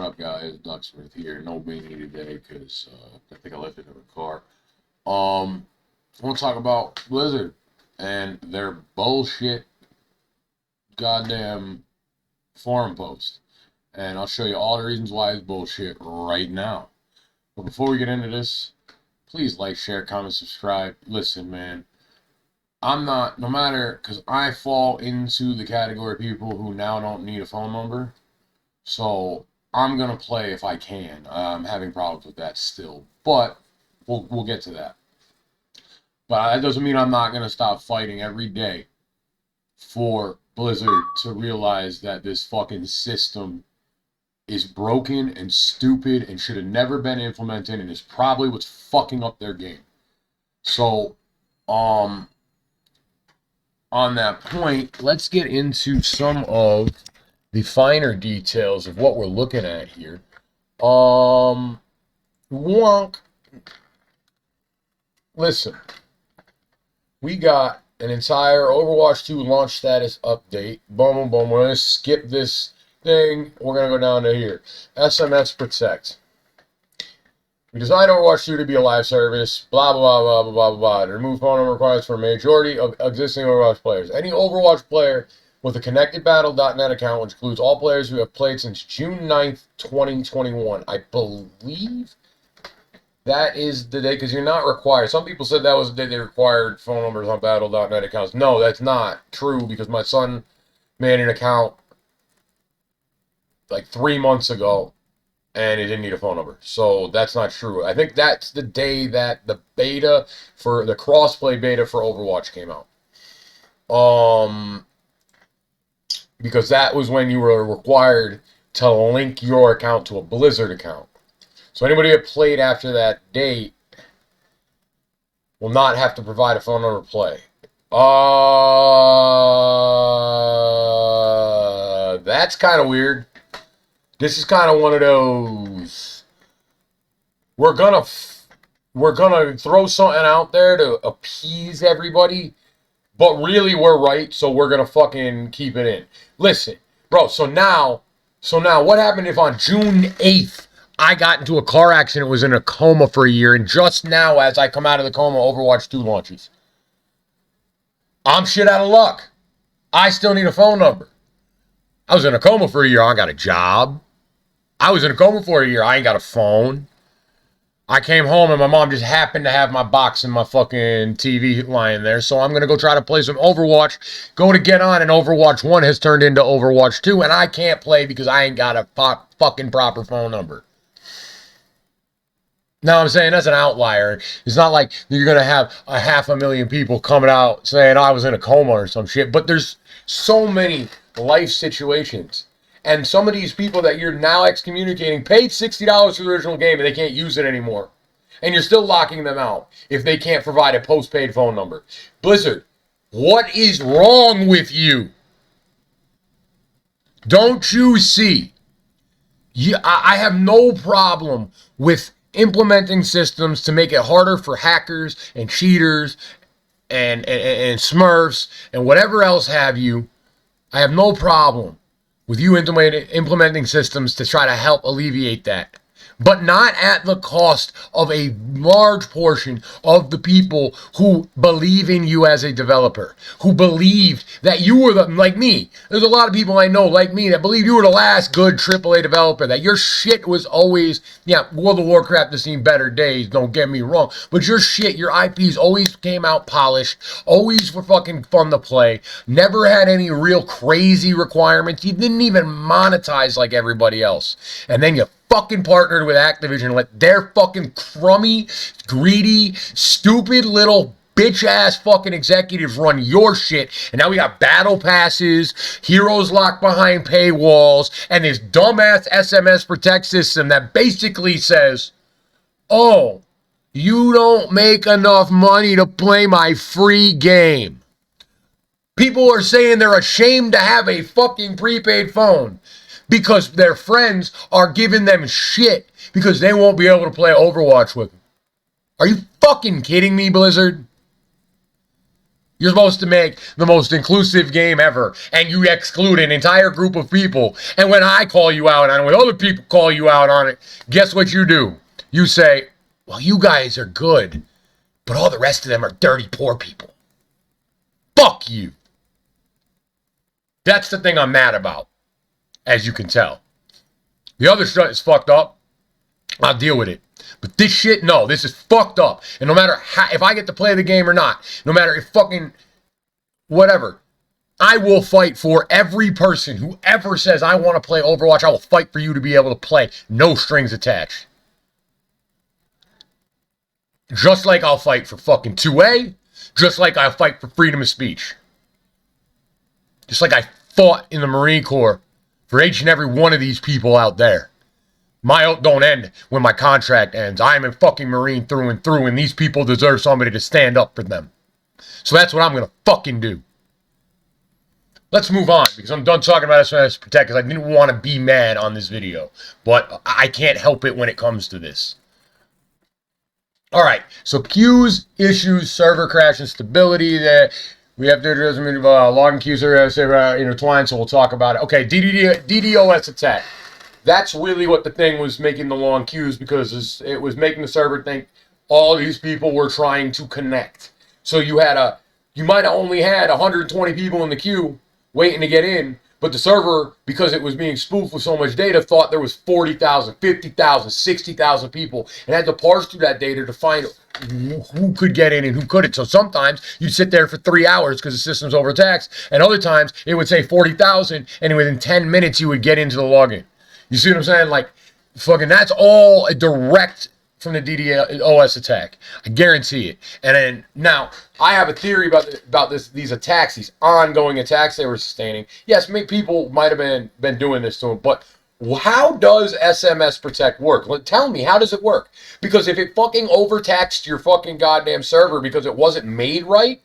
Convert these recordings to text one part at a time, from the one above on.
up, guys? Ducksmith here. No beanie today because I think I left it in the car. I want to talk about Blizzard and their bullshit goddamn forum post. And I'll show you all the reasons why it's bullshit right now. But before we get into this, please like, share, comment, subscribe. Listen, man. I'm not, no matter, because I fall into the category of people who now don't need a phone number. So I'm going to play if I can. I'm having problems with that still. But we'll get to that. But that doesn't mean I'm not going to stop fighting every day for Blizzard to realize that this fucking system is broken and stupid and should have never been implemented and is probably what's fucking up their game. So, on that point, let's get into some of the finer details of what we're looking at here. Wonk. Listen, we got an entire Overwatch 2 launch status update. Boom, boom, boom. We're going to skip this thing. We're going to go down to here. SMS Protect. We designed Overwatch 2 to be a live service. Blah, blah, blah, blah, blah, blah, blah. To remove phone number requirements for a majority of existing Overwatch players. Any Overwatch player with a connected Battle.net account, which includes all players who have played since June 9th, 2021. I believe that is the day, because you're not required. Some people said that was the day they required phone numbers on Battle.net accounts. No, that's not true, because my son made an account like 3 months ago, and he didn't need a phone number. So that's not true. I think that's the day that the beta for the crossplay beta for Overwatch came out. Because that was when you were required to link your account to a Blizzard account. So anybody that played after that date will not have to provide a phone number to play. That's kind of weird. This is kind of one of those. We're gonna throw something out there to appease everybody, but really we're right, so we're gonna fucking keep it in. Listen, bro. So now, what happened if on June 8th I got into a car accident, was in a coma for a year, and just now, as I come out of the coma, Overwatch 2 launches? I'm shit out of luck. I still need a phone number. I was in a coma for a year. I ain't got a job. I was in a coma for a year. I ain't got a phone. I came home and my mom just happened to have my box and my fucking TV lying there. So I'm going to go try to play some Overwatch. Go to get on, and Overwatch 1 has turned into Overwatch 2. And I can't play because I ain't got a fucking proper phone number. Now I'm saying that's an outlier. It's not like you're going to have 500,000 people coming out saying I was in a coma or some shit. But there's so many life situations. And some of these people that you're now excommunicating paid $60 for the original game and they can't use it anymore. And you're still locking them out if they can't provide a postpaid phone number. Blizzard, what is wrong with you? Don't you see? I have no problem with implementing systems to make it harder for hackers and cheaters and smurfs and whatever else have you. I have no problem with you implementing systems to try to help alleviate that. But not at the cost of a large portion of the people who believe in you as a developer, who believed that you were like me. There's a lot of people I know like me that believe you were the last good AAA developer, that your shit was always, World of Warcraft has seen better days, don't get me wrong, but your shit, your IPs always came out polished, always were fucking fun to play, never had any real crazy requirements, you didn't even monetize like everybody else. And then you fucking partnered with Activision and let their fucking crummy, greedy, stupid little bitch-ass fucking executives run your shit. And now we got battle passes, heroes locked behind paywalls, and this dumbass SMS Protect system that basically says, oh, you don't make enough money to play my free game. People are saying they're ashamed to have a fucking prepaid phone because their friends are giving them shit because they won't be able to play Overwatch with them. Are you fucking kidding me, Blizzard? You're supposed to make the most inclusive game ever, and you exclude an entire group of people. And when I call you out on it, when other people call you out on it, guess what you do? You say, well, you guys are good, but all the rest of them are dirty, poor people. Fuck you. That's the thing I'm mad about, as you can tell. The other shit is fucked up. I'll deal with it. But this shit, no, this is fucked up. And no matter how, if I get to play the game or not, no matter if fucking whatever, I will fight for every person who ever says I want to play Overwatch. I will fight for you to be able to play. No strings attached. Just like I'll fight for fucking 2A. Just like I'll fight for freedom of speech. Just like I fought in the Marine Corps for each and every one of these people out there. My oath don't end when my contract ends. I'm a fucking Marine through and through, and these people deserve somebody to stand up for them. So that's what I'm going to fucking do. Let's move on, because I'm done talking about SMS Protect, because I didn't want to be mad on this video. But I can't help it when it comes to this. Alright, so queues, issues, server crash, and stability. That we have to logging queues are intertwined, so we'll talk about it. Okay, DDOS Attack. That's really what the thing was making the long queues, because it was making the server think all these people were trying to connect. So you might have only had 120 people in the queue waiting to get in, but the server, because it was being spoofed with so much data, thought there was 40,000, 50,000, 60,000 people, and had to parse through that data to find who could get in and who couldn't. So sometimes you'd sit there for 3 hours because the system's overtaxed, and other times it would say 40,000, and within 10 minutes you would get into the login. You see what I'm saying? Like, fucking, that's all a direct from the DDoS attack. I guarantee it. And then, now, I have a theory about these attacks, these ongoing attacks they were sustaining. Yes, people might have been doing this to them, but how does SMS Protect work? Tell me, how does it work? Because if it fucking overtaxed your fucking goddamn server because it wasn't made right,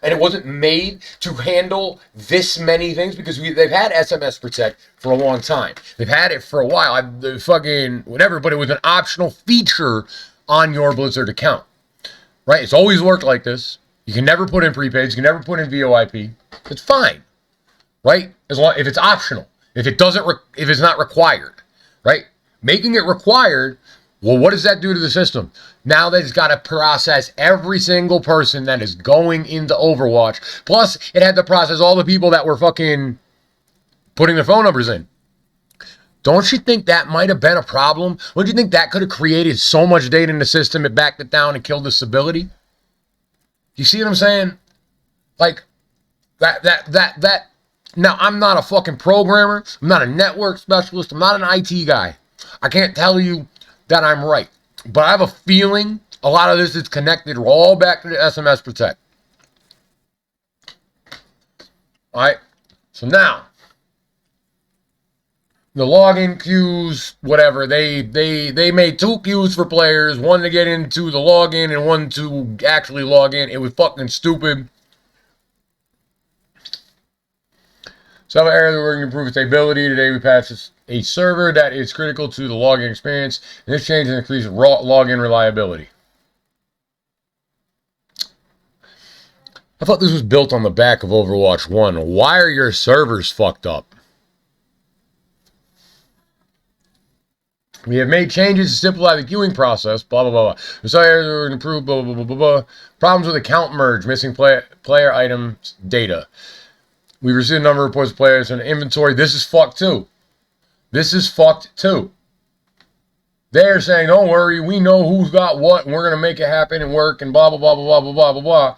and it wasn't made to handle this many things, because they've had SMS Protect for a long time. They've had it for a while. Fucking whatever, but it was an optional feature on your Blizzard account. Right? It's always worked like this. You can never put in prepaids. You can never put in VoIP. It's fine. Right? As long if it's optional. If it's not required. Right? Making it required, well, what does that do to the system? Now that it's got to process every single person that is going into Overwatch. Plus, it had to process all the people that were fucking putting their phone numbers in. Don't you think that might have been a problem? Don't you think that could have created so much data in the system it backed it down and killed the stability? You see what I'm saying? Like, that. Now, I'm not a fucking programmer. I'm not a network specialist. I'm not an IT guy. I can't tell you that I'm right. But I have a feeling a lot of this is connected all back to the SMS Protect. Alright, so now, the login queues, whatever, they made 2 queues for players, one to get into the login and one to actually log in. It was fucking stupid. Some areas we're working to improve stability. Today we patched a server that is critical to the login experience. And this change increases login reliability. I thought this was built on the back of Overwatch 1. Why are your servers fucked up? We have made changes to simplify the queuing process. Blah, blah, blah, blah. Some areas we're going to improve. Blah, blah, blah, blah, blah. Problems with account merge. Missing player items data. We received a number of reports of players in inventory. This is fucked too. This is fucked too. They're saying, don't worry, we know who's got what, and we're going to make it happen and work, and blah, blah, blah, blah, blah, blah, blah, blah.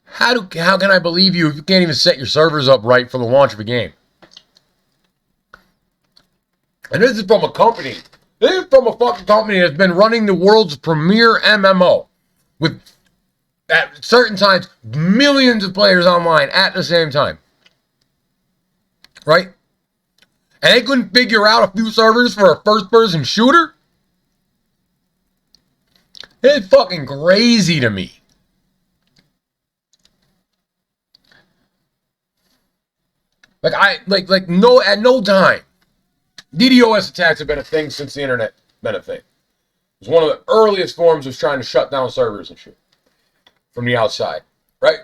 How can I believe you if you can't even set your servers up right for the launch of a game? And this is from a company. This is from a fucking company that's been running the world's premier MMO. With, at certain times, millions of players online at the same time. Right? And they couldn't figure out a few servers for a first-person shooter? It's fucking crazy to me. At no time. DDoS attacks have been a thing since the internet been a thing. It was one of the earliest forms of trying to shut down servers and shit from the outside. right?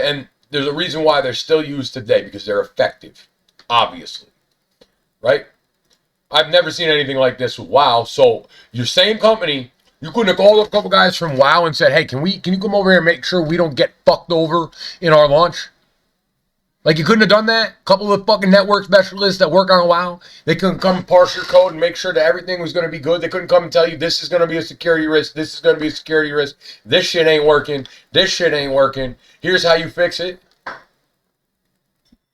And there's a reason why they're still used today, because they're effective, obviously, right? I've never seen anything like this with WoW. So your same company, you couldn't have called up a couple guys from WoW and said, hey, can you come over here and make sure we don't get fucked over in our launch? Like, you couldn't have done that? A couple of fucking network specialists that work on WoW, they couldn't come parse your code and make sure that everything was going to be good. They couldn't come and tell you this is going to be a security risk, this is going to be a security risk, this shit ain't working, this shit ain't working, here's how you fix it.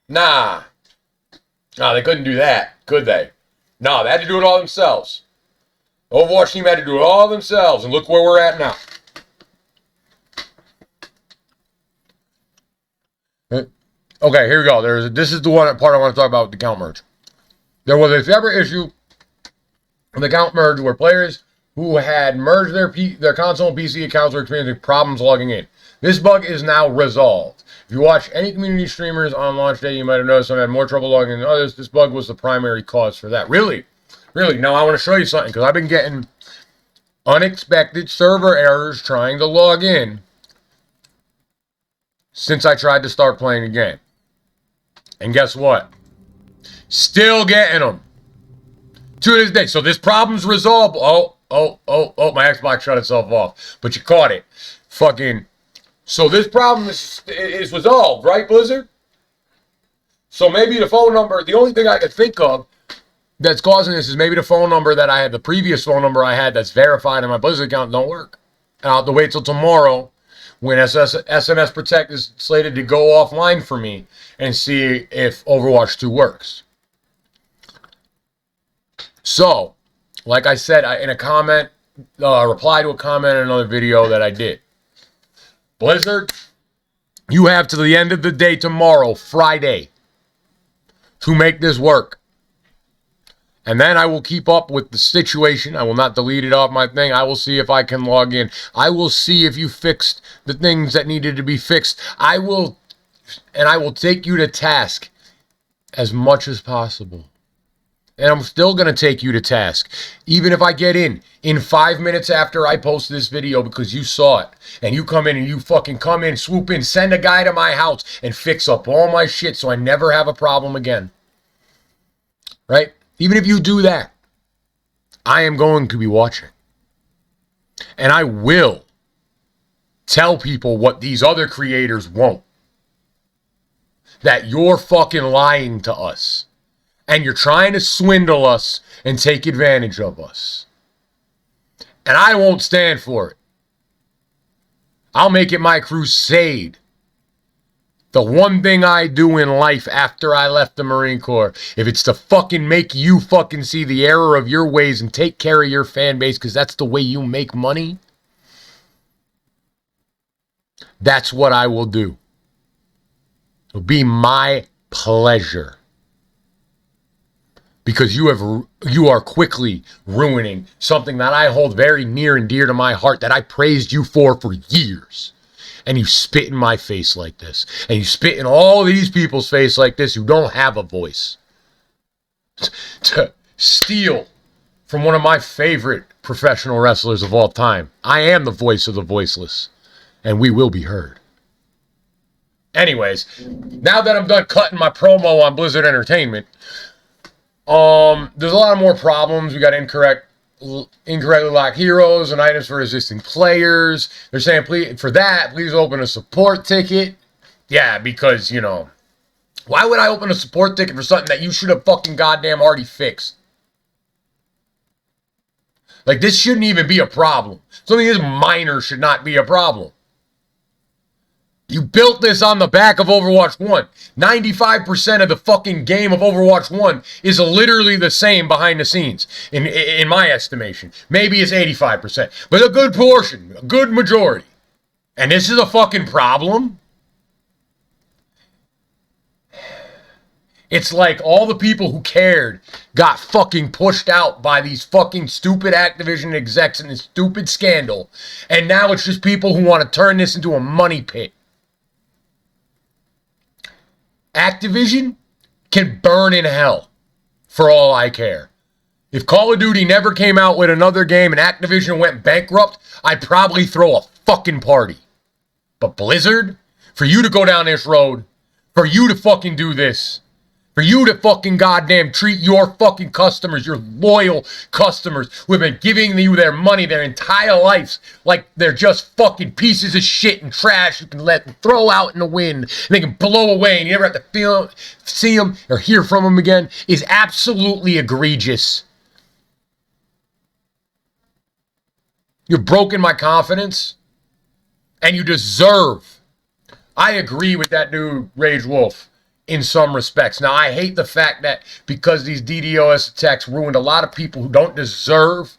Nah. No, they couldn't do that, could they? No, they had to do it all themselves. The Overwatch team had to do it all themselves, and look where we're at now. Okay, here we go. This is the one part I want to talk about with the account merge. There was a separate issue with the account merge where players who had merged their console and PC accounts were experiencing problems logging in. This bug is now resolved. If you watch any community streamers on launch day, you might have noticed some had more trouble logging in than others. This bug was the primary cause for that. Really? Really? Now I want to show you something, because I've been getting unexpected server errors trying to log in since I tried to start playing the game. And guess what? Still getting them to this day. So this problem's resolved. Oh, my Xbox shut itself off. But you caught it. Fucking. So this problem is resolved, right, Blizzard? So maybe the phone number, the only thing I could think of that's causing this is maybe the phone number that I had, the previous phone number I had that's verified in my Blizzard account don't work. And I'll have to wait till tomorrow when SMS Protect is slated to go offline for me and see if Overwatch 2 works. So, like I said in a comment, reply to a comment in another video that I did. Blizzard, you have to the end of the day tomorrow, Friday, to make this work. And then I will keep up with the situation. I will not delete it off my thing. I will see if I can log in. I will see if you fixed the things that needed to be fixed. I will take you to task as much as possible. And I'm still going to take you to task. Even if I get in 5 minutes after I post this video because you saw it. And you come in and you fucking come in, swoop in, send a guy to my house and fix up all my shit so I never have a problem again. Right? Even if you do that, I am going to be watching. And I will tell people what these other creators won't. That you're fucking lying to us. And you're trying to swindle us and take advantage of us. And I won't stand for it. I'll make it my crusade. The one thing I do in life after I left the Marine Corps, if it's to fucking make you fucking see the error of your ways and take care of your fan base because that's the way you make money, that's what I will do. It'll be my pleasure. Because you are quickly ruining something that I hold very near and dear to my heart that I praised you for years. And you spit in my face like this. And you spit in all these people's face like this who don't have a voice. To steal from one of my favorite professional wrestlers of all time. I am the voice of the voiceless. And we will be heard. Anyways, now that I'm done cutting my promo on Blizzard Entertainment, there's a lot of more problems. We got incorrectly locked heroes and items for resisting players. They're saying, please open a support ticket. Yeah, because, why would I open a support ticket for something that you should have fucking goddamn already fixed? Like, this shouldn't even be a problem. Something this minor should not be a problem. You built this on the back of Overwatch 1. 95% of the fucking game of Overwatch 1 is literally the same behind the scenes, in my estimation. Maybe it's 85%, but a good portion, a good majority. And this is a fucking problem? It's like all the people who cared got fucking pushed out by these fucking stupid Activision execs in this stupid scandal. And now it's just people who want to turn this into a money pit. Activision can burn in hell for all I care. If Call of Duty never came out with another game and Activision went bankrupt, I'd probably throw a fucking party. But Blizzard, for you to go down this road, for you to fucking do this, for you to fucking goddamn treat your fucking customers, your loyal customers who have been giving you their money their entire lives like they're just fucking pieces of shit and trash you can let them throw out in the wind and they can blow away and you never have to see them or hear from them again, is absolutely egregious. You've broken my confidence and you deserve. I agree with that dude, Rage Wolf, in some respects. Now, I hate the fact that because these DDoS attacks ruined a lot of people who don't deserve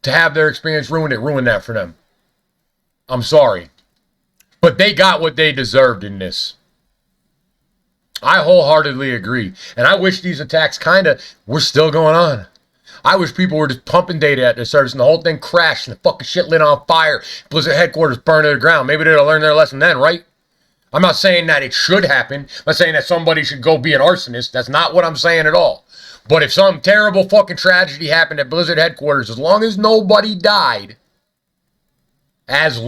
to have their experience ruined, it ruined that for them. I'm sorry. But they got what they deserved in this. I wholeheartedly agree. And I wish these attacks were still going on. I wish people were just pumping data at their service and the whole thing crashed and the fucking shit lit on fire. Blizzard headquarters burned to the ground. Maybe they'll learn their lesson then, right? I'm not saying that it should happen. I'm not saying that somebody should go be an arsonist. That's not what I'm saying at all. But if some terrible fucking tragedy happened at Blizzard headquarters, as long as nobody died, I have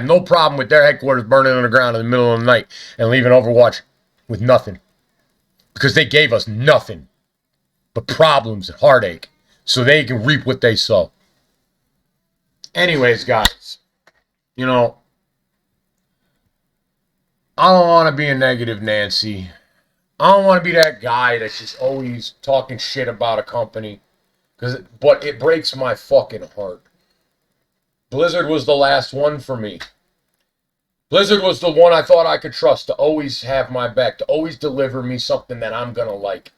no problem with their headquarters burning on the ground in the middle of the night and leaving Overwatch with nothing. Because they gave us nothing but problems and heartache so they can reap what they sow. Anyways, guys, you know, I don't want to be a negative Nancy. I don't want to be that guy that's just always talking shit about a company. But it breaks my fucking heart. Blizzard was the last one for me. Blizzard was the one I thought I could trust to always have my back, to always deliver me something that I'm going to like.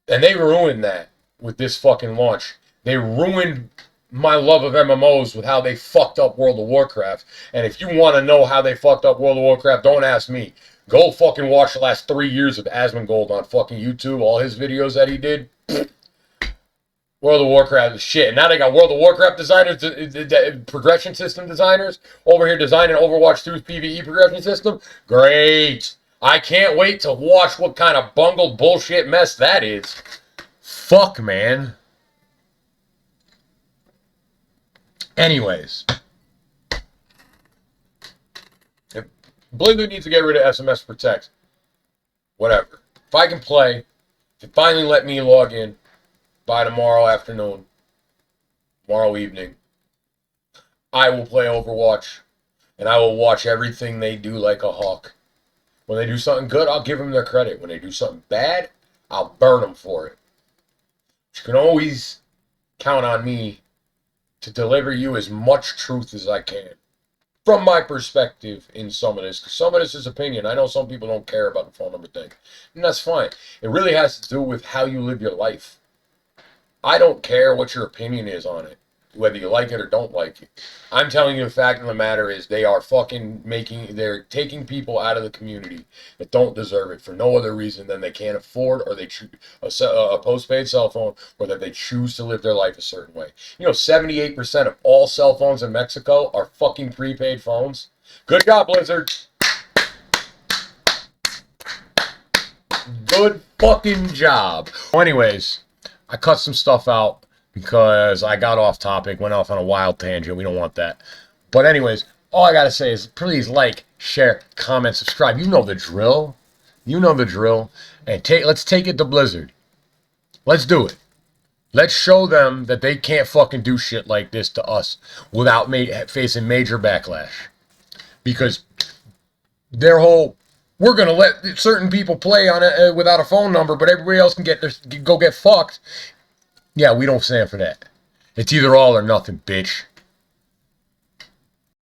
And they ruined that with this fucking launch. They ruined my love of MMOs with how they fucked up World of Warcraft. And if you want to know how they fucked up World of Warcraft, don't ask me. Go fucking watch the last 3 years of Asmongold on fucking YouTube. All his videos that he did. World of Warcraft is shit. And now they got World of Warcraft designers, progression system designers, over here designing Overwatch 2's PvE progression system. Great. I can't wait to watch what kind of bungled bullshit mess that is. Fuck, man. Anyways. If Blizzard needs to get rid of SMS for text. Whatever. If I can play, if you finally let me log in by tomorrow afternoon, tomorrow evening, I will play Overwatch, and I will watch everything they do like a hawk. When they do something good, I'll give them their credit. When they do something bad, I'll burn them for it. You can always count on me to deliver you as much truth as I can. From my perspective in some of this, because some of this is opinion. I know some people don't care about the phone number thing, and that's fine. It really has to do with how you live your life. I don't care what your opinion is on it, whether you like it or don't like it. I'm telling you the fact of the matter is they're taking people out of the community that don't deserve it for no other reason than they can't afford or they choose a postpaid cell phone or that they choose to live their life a certain way. You know, 78% of all cell phones in Mexico are fucking prepaid phones. Good job, Blizzard. Good fucking job. Well, anyways, I cut some stuff out because I got off topic, went off on a wild tangent. We don't want that. But anyways, all I got to say is please like, share, comment, subscribe. You know the drill. You know the drill. And let's take it to Blizzard. Let's do it. Let's show them that they can't fucking do shit like this to us without facing major backlash. Because their whole, we're going to let certain people play on it without a phone number, but everybody else can go get fucked. Yeah, we don't stand for that. It's either all or nothing, bitch.